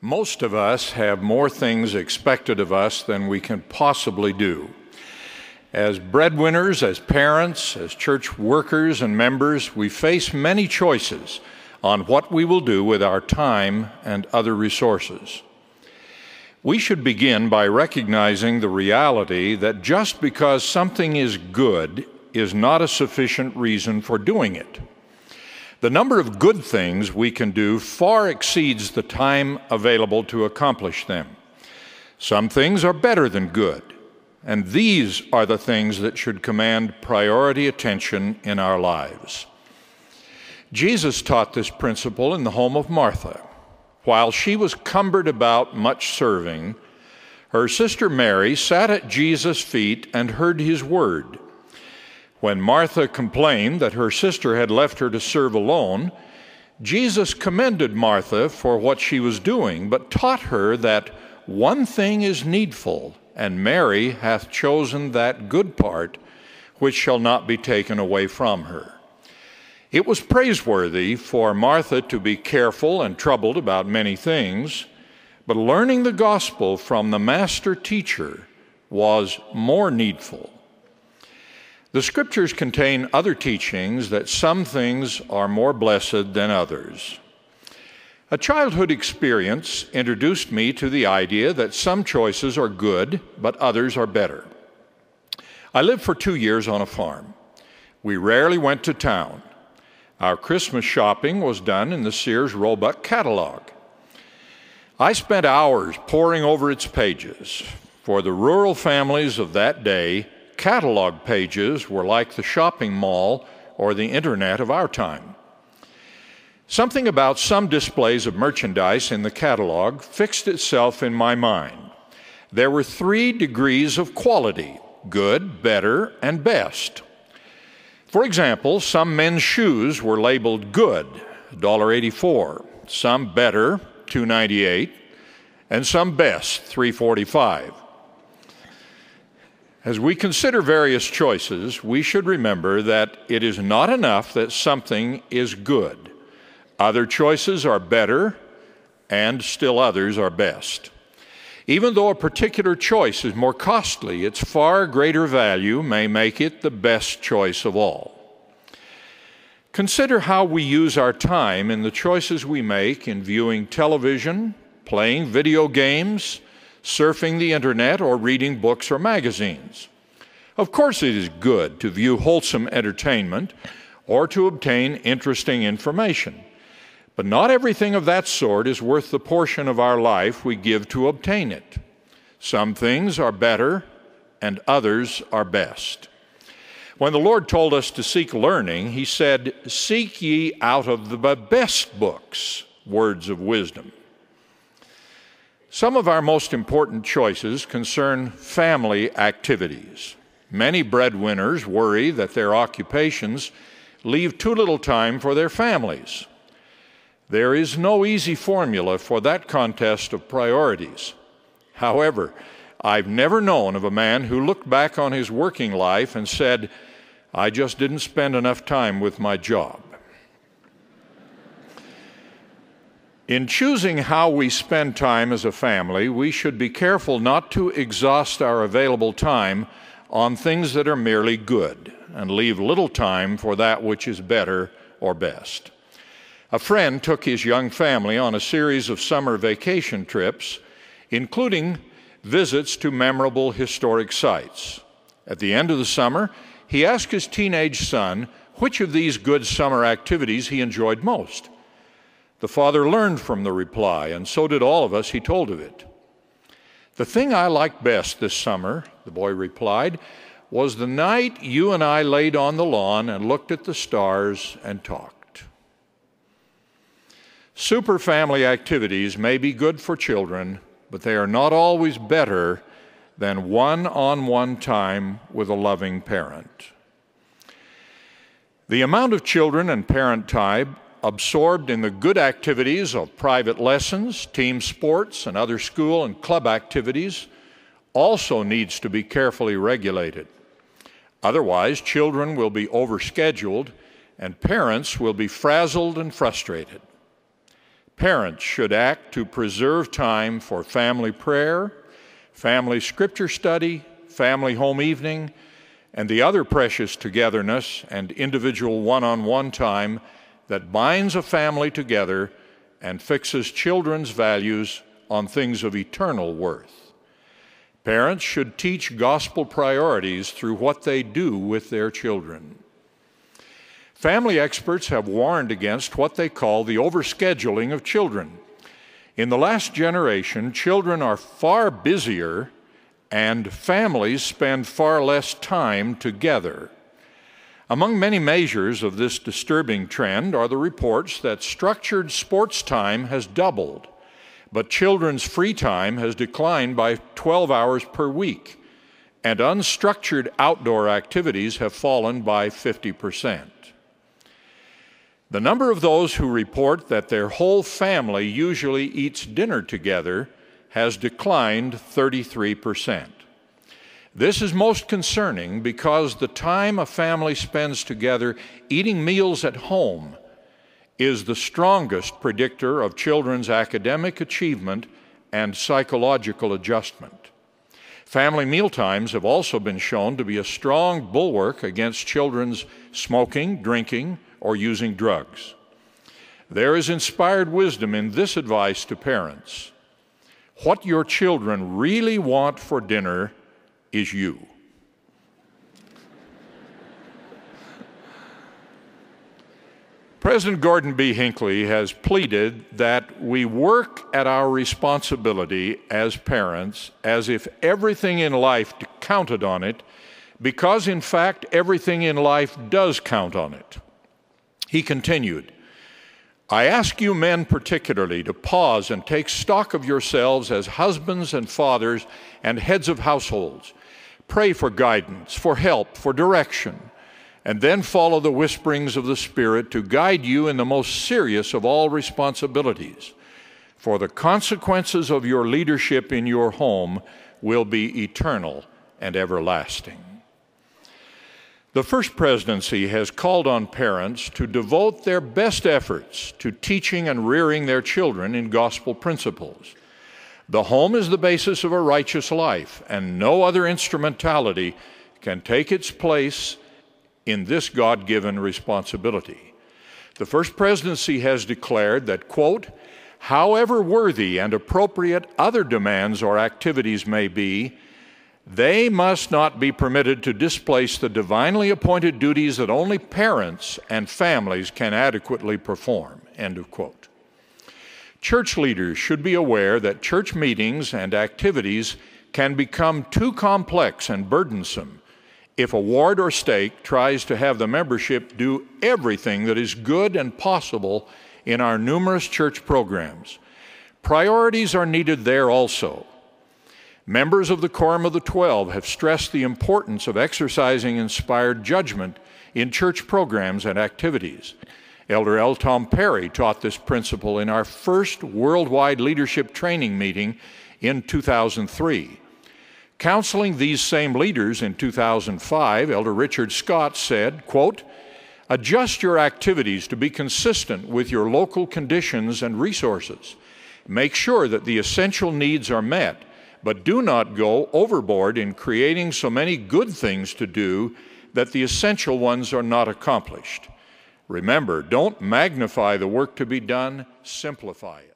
Most of us have more things expected of us than we can possibly do. As breadwinners, as parents, as church workers and members, we face many choices on what we will do with our time and other resources. We should begin by recognizing the reality that just because something is good is not a sufficient reason for doing it. The number of good things we can do far exceeds the time available to accomplish them. Some things are better than good, and these are the things that should command priority attention in our lives. Jesus taught this principle in the home of Martha. While she was cumbered about much serving, her sister Mary sat at Jesus' feet and heard his word. When Martha complained that her sister had left her to serve alone, Jesus commended Martha for what she was doing, but taught her that one thing is needful, and Mary hath chosen that good part which shall not be taken away from her. It was praiseworthy for Martha to be careful and troubled about many things, but learning the gospel from the master teacher was more needful. The Scriptures contain other teachings that some things are more blessed than others. A childhood experience introduced me to the idea that some choices are good, but others are better. I lived for 2 years on a farm. We rarely went to town. Our Christmas shopping was done in the Sears Roebuck catalog. I spent hours poring over its pages. For the rural families of that day, catalog pages were like the shopping mall or the internet of our time. Something about some displays of merchandise in the catalog fixed itself in my mind. There were 3 degrees of quality: good, better, and best. For example, some men's shoes were labeled good, $1.84, some better, $2.98, and some best, $3.45. As we consider various choices, we should remember that it is not enough that something is good. Other choices are better, and still others are best. Even though a particular choice is more costly, its far greater value may make it the best choice of all. Consider how we use our time in the choices we make in viewing television, playing video games, surfing the internet, or reading books or magazines. Of course, it is good to view wholesome entertainment or to obtain interesting information, but not everything of that sort is worth the portion of our life we give to obtain it. Some things are better and others are best. When the Lord told us to seek learning, he said, "Seek ye out of the best books words of wisdom." Some of our most important choices concern family activities. Many breadwinners worry that their occupations leave too little time for their families. There is no easy formula for that contest of priorities. However, I've never known of a man who looked back on his working life and said, "I just didn't spend enough time with my job." In choosing how we spend time as a family, we should be careful not to exhaust our available time on things that are merely good and leave little time for that which is better or best. A friend took his young family on a series of summer vacation trips, including visits to memorable historic sites. At the end of the summer, he asked his teenage son which of these good summer activities he enjoyed most. The father learned from the reply, and so did all of us he told of it. "The thing I liked best this summer," the boy replied, "was the night you and I laid on the lawn and looked at the stars and talked." Super family activities may be good for children, but they are not always better than one-on-one time with a loving parent. The amount of children and parent time absorbed in the good activities of private lessons, team sports, and other school and club activities also needs to be carefully regulated. Otherwise, children will be overscheduled and parents will be frazzled and frustrated. Parents should act to preserve time for family prayer, family scripture study, family home evening, and the other precious togetherness and individual one-on-one time that binds a family together and fixes children's values on things of eternal worth. Parents should teach gospel priorities through what they do with their children. Family experts have warned against what they call the overscheduling of children. In the last generation, children are far busier and families spend far less time together. Among many measures of this disturbing trend are the reports that structured sports time has doubled, but children's free time has declined by 12 hours per week, and unstructured outdoor activities have fallen by 50%. The number of those who report that their whole family usually eats dinner together has declined 33%. This is most concerning because the time a family spends together eating meals at home is the strongest predictor of children's academic achievement and psychological adjustment. Family mealtimes have also been shown to be a strong bulwark against children's smoking, drinking, or using drugs. There is inspired wisdom in this advice to parents. What your children really want for dinner is you. President Gordon B. Hinckley has pleaded that we work at our responsibility as parents as if everything in life counted on it, because in fact everything in life does count on it. He continued, I ask you men particularly to pause and take stock of yourselves as husbands and fathers and heads of households. Pray for guidance, for help, for direction, and then follow the whisperings of the Spirit to guide you in the most serious of all responsibilities. For the consequences of your leadership in your home will be eternal and everlasting. The First Presidency has called on parents to devote their best efforts to teaching and rearing their children in gospel principles. The home is the basis of a righteous life, and no other instrumentality can take its place in this God-given responsibility. The First Presidency has declared that, quote, however worthy and appropriate other demands or activities may be, they must not be permitted to displace the divinely appointed duties that only parents and families can adequately perform, end of quote. Church leaders should be aware that church meetings and activities can become too complex and burdensome if a ward or stake tries to have the membership do everything that is good and possible in our numerous church programs. Priorities are needed there also. Members of the Quorum of the 12 have stressed the importance of exercising inspired judgment in church programs and activities. Elder L. Tom Perry taught this principle in our first worldwide leadership training meeting in 2003. Counseling these same leaders in 2005, Elder Richard Scott said, quote, adjust your activities to be consistent with your local conditions and resources. Make sure that the essential needs are met, but do not go overboard in creating so many good things to do that the essential ones are not accomplished. Remember, don't magnify the work to be done, simplify it.